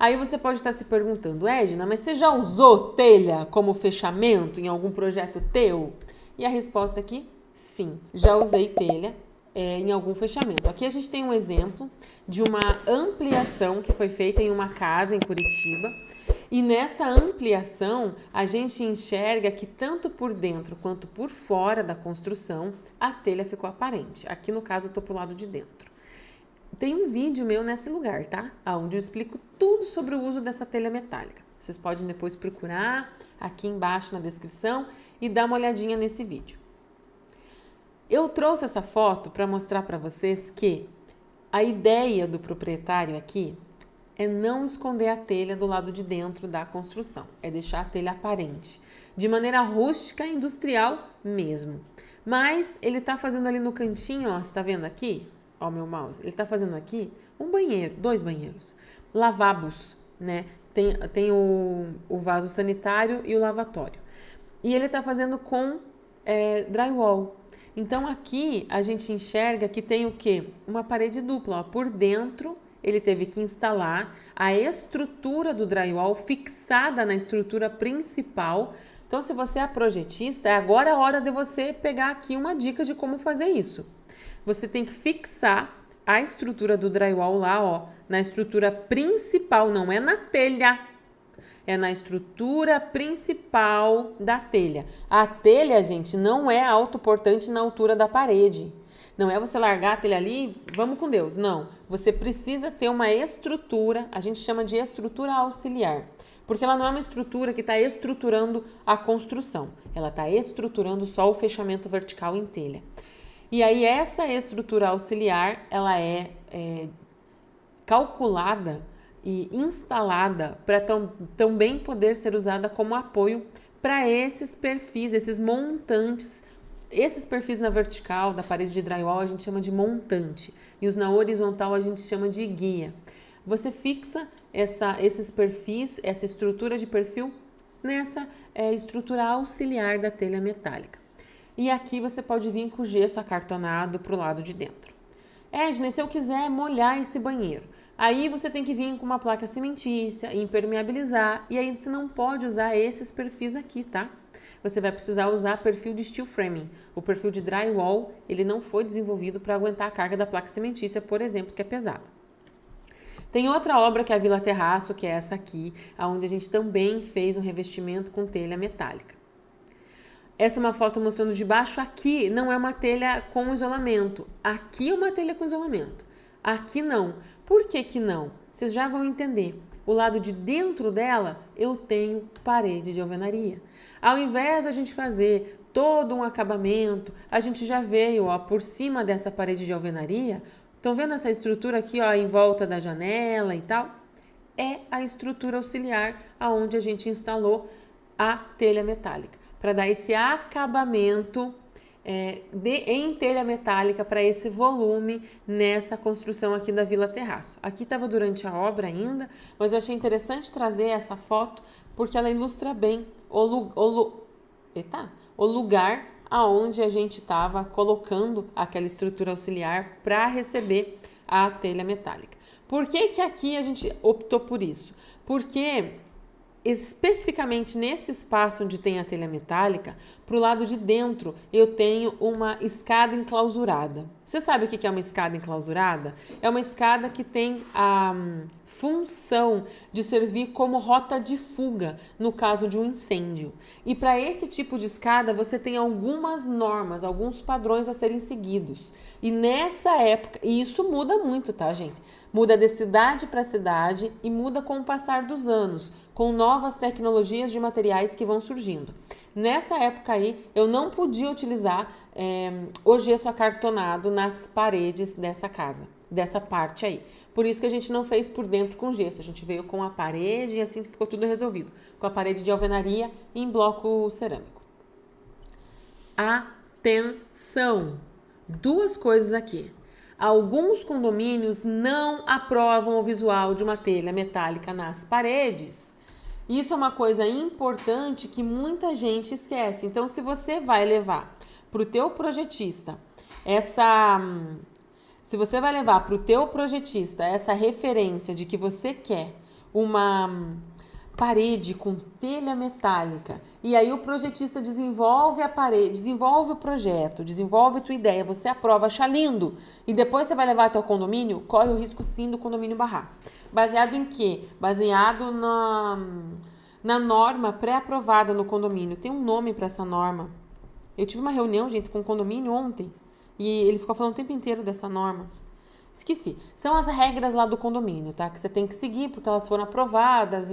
Aí você pode estar se perguntando, Edna, mas você já usou telha como fechamento em algum projeto teu? E a resposta aqui, sim, já usei telha em algum fechamento. Aqui a gente tem um exemplo de uma ampliação que foi feita em uma casa em Curitiba. E nessa ampliação, a gente enxerga que tanto por dentro quanto por fora da construção, a telha ficou aparente. Aqui no caso eu estou pro lado de dentro. Tem um vídeo meu nesse lugar, tá? Onde eu explico tudo sobre o uso dessa telha metálica. Vocês podem depois procurar aqui embaixo na descrição e dar uma olhadinha nesse vídeo. Eu trouxe essa foto para mostrar para vocês que a ideia do proprietário aqui é não esconder a telha do lado de dentro da construção, é deixar a telha aparente, de maneira rústica e industrial mesmo. Mas ele tá fazendo ali no cantinho, ó, você tá vendo aqui? Ó, meu mouse, ele tá fazendo aqui um banheiro, 2 banheiros, lavabos, né? Tem o vaso sanitário e o lavatório. E ele tá fazendo com drywall. Então aqui a gente enxerga que tem o quê? Uma parede dupla, ó, por dentro. Ele teve que instalar a estrutura do drywall fixada na estrutura principal. Então, se você é projetista, agora é a hora de você pegar aqui uma dica de como fazer isso. Você tem que fixar a estrutura do drywall lá, ó, na estrutura principal, não é na telha. É na estrutura principal da telha. A telha, gente, não é autoportante na altura da parede. Não é você largar a telha ali, vamos com Deus. Não, você precisa ter uma estrutura, a gente chama de estrutura auxiliar. Porque ela não é uma estrutura que está estruturando a construção. Ela está estruturando só o fechamento vertical em telha. E aí essa estrutura auxiliar, ela é calculada e instalada para também poder ser usada como apoio para esses perfis, esses montantes. Esses perfis na vertical da parede de drywall a gente chama de montante e os na horizontal a gente chama de guia. Você fixa esses perfis, essa estrutura de perfil nessa estrutura auxiliar da telha metálica. E aqui você pode vir com gesso acartonado para o lado de dentro. Edna, se eu quiser molhar esse banheiro, aí você tem que vir com uma placa cimentícia, impermeabilizar, e aí você não pode usar esses perfis aqui, tá? Você vai precisar usar perfil de steel framing. O perfil de drywall, ele não foi desenvolvido para aguentar a carga da placa cimentícia, por exemplo, que é pesada. Tem outra obra que é a Vila Terraço, que é essa aqui, onde a gente também fez um revestimento com telha metálica. Essa é uma foto mostrando de baixo. Aqui não é uma telha com isolamento. Aqui é uma telha com isolamento. Aqui não. Por que que não? Vocês já vão entender. O lado de dentro dela, eu tenho parede de alvenaria. Ao invés da gente fazer todo um acabamento, a gente já veio, ó, por cima dessa parede de alvenaria. Estão vendo essa estrutura aqui, ó, em volta da janela e tal? É a estrutura auxiliar aonde a gente instalou a telha metálica, para dar esse acabamento em telha metálica para esse volume nessa construção aqui da Vila Terraço. Aqui estava durante a obra ainda, mas eu achei interessante trazer essa foto porque ela ilustra bem o lugar aonde a gente estava colocando aquela estrutura auxiliar para receber a telha metálica. Por que que aqui a gente optou por isso? Porque especificamente nesse espaço onde tem a telha metálica, para o lado de dentro eu tenho uma escada enclausurada. Você sabe o que é uma escada enclausurada? É uma escada que tem a função de servir como rota de fuga no caso de um incêndio. E para esse tipo de escada você tem algumas normas, alguns padrões a serem seguidos. E nessa época, e isso muda muito, tá, gente? Muda de cidade para cidade e muda com o passar dos anos, com novas tecnologias de materiais que vão surgindo. Nessa época aí, eu não podia utilizar o gesso acartonado nas paredes dessa casa, dessa parte aí. Por isso que a gente não fez por dentro com gesso, a gente veio com a parede e assim ficou tudo resolvido, com a parede de alvenaria em bloco cerâmico. Atenção! Duas coisas aqui. Alguns condomínios não aprovam o visual de uma telha metálica nas paredes. Isso é uma coisa importante que muita gente esquece. Então, se você vai levar para o teu projetista essa referência de que você quer uma parede com telha metálica e aí o projetista desenvolve a parede, desenvolve o projeto, desenvolve a tua ideia, você aprova, acha lindo e depois você vai levar até o condomínio, corre o risco sim do condomínio barrar. Baseado em quê? Baseado na norma pré-aprovada no condomínio. Tem um nome para essa norma. Eu tive uma reunião, gente, com o condomínio ontem e ele ficou falando o tempo inteiro dessa norma. Esqueci. São as regras lá do condomínio, tá? Que você tem que seguir, porque elas foram aprovadas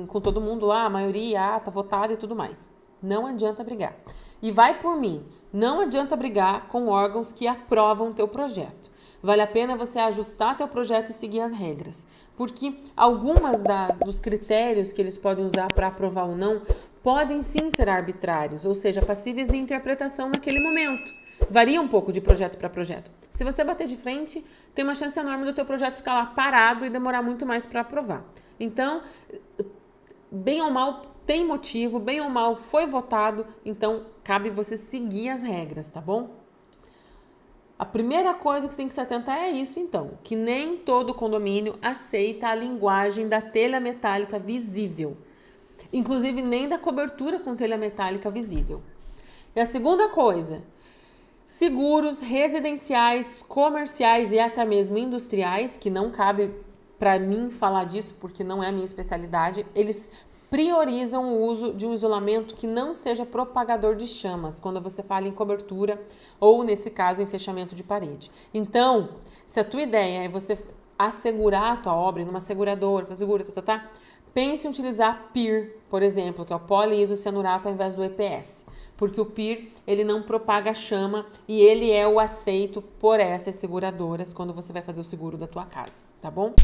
com todo mundo lá, a maioria, ata, votada e tudo mais. Não adianta brigar. E vai por mim, não adianta brigar com órgãos que aprovam teu projeto. Vale a pena você ajustar teu projeto e seguir as regras. Porque algumas dos critérios que eles podem usar para aprovar ou não podem sim ser arbitrários, ou seja, passíveis de interpretação naquele momento. Varia um pouco de projeto para projeto. Se você bater de frente, tem uma chance enorme do teu projeto ficar lá parado e demorar muito mais para aprovar. Então, bem ou mal, tem motivo, bem ou mal foi votado, então cabe você seguir as regras, tá bom? A primeira coisa que você tem que se atentar é isso, então, que nem todo condomínio aceita a linguagem da telha metálica visível. Inclusive, nem da cobertura com telha metálica visível. E a segunda coisa, seguros residenciais, comerciais e até mesmo industriais, que não cabe para mim falar disso porque não é a minha especialidade, eles priorizam o uso de um isolamento que não seja propagador de chamas, quando você fala em cobertura ou, nesse caso, em fechamento de parede. Então, se a tua ideia é você assegurar a tua obra numa seguradora, pense em utilizar PIR, por exemplo, que é o poliisocianurato ao invés do EPS. Porque o PIR, ele não propaga chama e ele é o aceito por essas seguradoras quando você vai fazer o seguro da tua casa, tá bom?